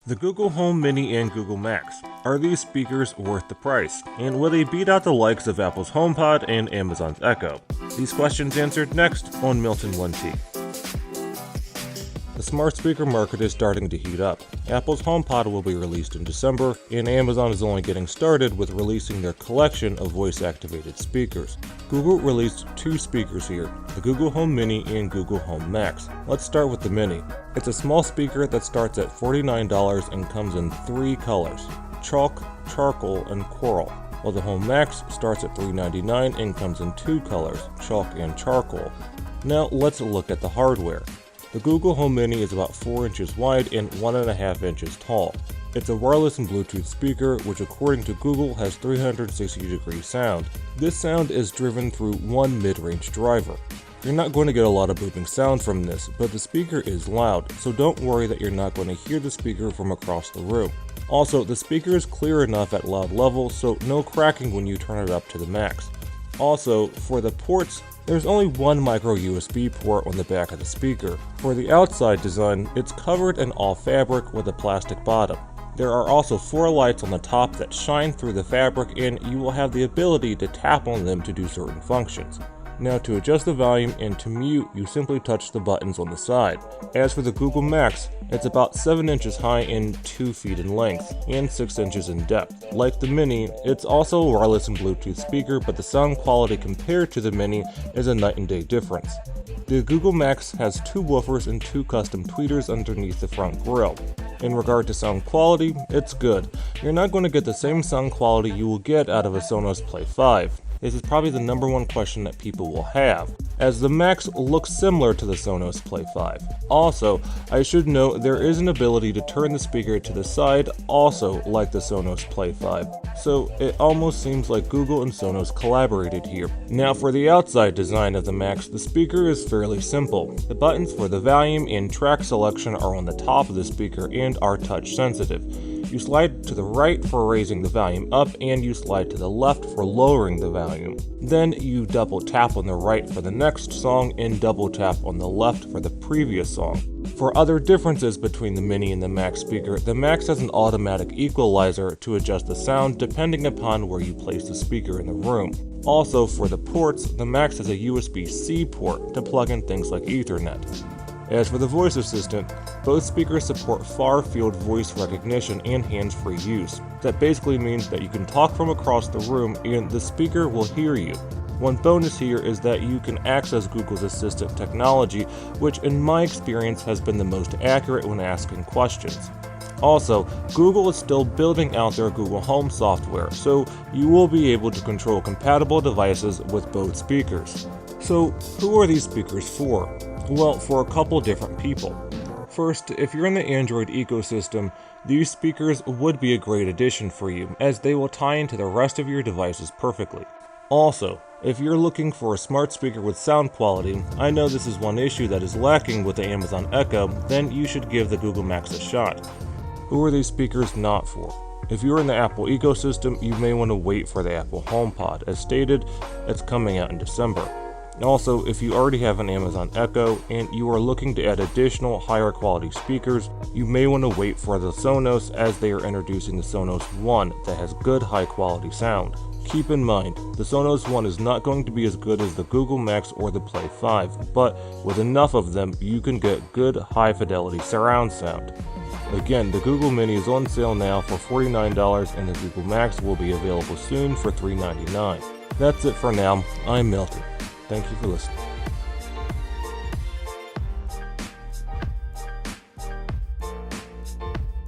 The Google Home Mini and Google Max. Are these speakers worth the price? And will they beat out the likes of Apple's HomePod and Amazon's Echo? These questions answered next on Milton 1T. The smart speaker market is starting to heat up. Apple's HomePod will be released in December, and Amazon is only getting started with releasing their collection of voice-activated speakers. Google released two speakers here, the Google Home Mini and Google Home Max. Let's start with the Mini. It's a small speaker that starts at $49 and comes in three colors: chalk, charcoal, and coral, while the Home Max starts at $399 and comes in two colors, chalk and charcoal. Now let's look at the hardware. The Google Home Mini is about 4 inches wide and 1.5 inches tall. It's a wireless and Bluetooth speaker, which according to Google has 360-degree sound. This sound is driven through one mid-range driver. You're not going to get a lot of booming sound from this, but the speaker is loud, so don't worry that you're not going to hear the speaker from across the room. Also, the speaker is clear enough at loud levels, so no cracking when you turn it up to the max. Also, for the ports, there's only one micro USB port on the back of the speaker. For the outside design, it's covered in all fabric with a plastic bottom. There are also 4 lights on the top that shine through the fabric, and you will have the ability to tap on them to do certain functions. Now to adjust the volume and to mute, you simply touch the buttons on the side. As for the Google Max, it's about 7 inches high and 2 feet in length, and 6 inches in depth. Like the Mini, it's also a wireless and Bluetooth speaker, but the sound quality compared to the Mini is a night and day difference. The Google Max has 2 woofers and 2 custom tweeters underneath the front grille. In regard to sound quality, it's good. You're not going to get the same sound quality you will get out of a Sonos Play 5. This is probably the number one question that people will have, as the Max looks similar to the Sonos Play 5. Also, I should note there is an ability to turn the speaker to the side, also like the Sonos Play 5. So it almost seems like Google and Sonos collaborated here. Now for the outside design of the Max, the speaker is fairly simple. The buttons for the volume and track selection are on the top of the speaker and are touch sensitive. You slide to the right for raising the volume up, and you slide to the left for lowering the volume. Then you double tap on the right for the next song and double tap on the left for the previous song. For other differences between the Mini and the Max speaker, the Max has an automatic equalizer to adjust the sound depending upon where you place the speaker in the room. Also, for the ports, the Max has a USB-C port to plug in things like Ethernet. As for the voice assistant, both speakers support far-field voice recognition and hands-free use. That basically means that you can talk from across the room and the speaker will hear you. One bonus here is that you can access Google's Assistant technology, which in my experience has been the most accurate when asking questions. Also, Google is still building out their Google Home software, so you will be able to control compatible devices with both speakers. So, who are these speakers for? Well, for a couple different people. First, if you're in the Android ecosystem, these speakers would be a great addition for you, as they will tie into the rest of your devices perfectly. Also, if you're looking for a smart speaker with sound quality, I know this is one issue that is lacking with the Amazon Echo, then you should give the Google Max a shot. Who are these speakers not for? If you're in the Apple ecosystem, you may want to wait for the Apple HomePod. As stated, it's coming out in December. Also, if you already have an Amazon Echo and you are looking to add additional higher quality speakers, you may want to wait for the Sonos, as they are introducing the Sonos One that has good high quality sound. Keep in mind, the Sonos One is not going to be as good as the Google Max or the Play 5, but with enough of them, you can get good high fidelity surround sound. Again, the Google Mini is on sale now for $49 and the Google Max will be available soon for $399. That's it for now. I'm Milton. Thank you for listening.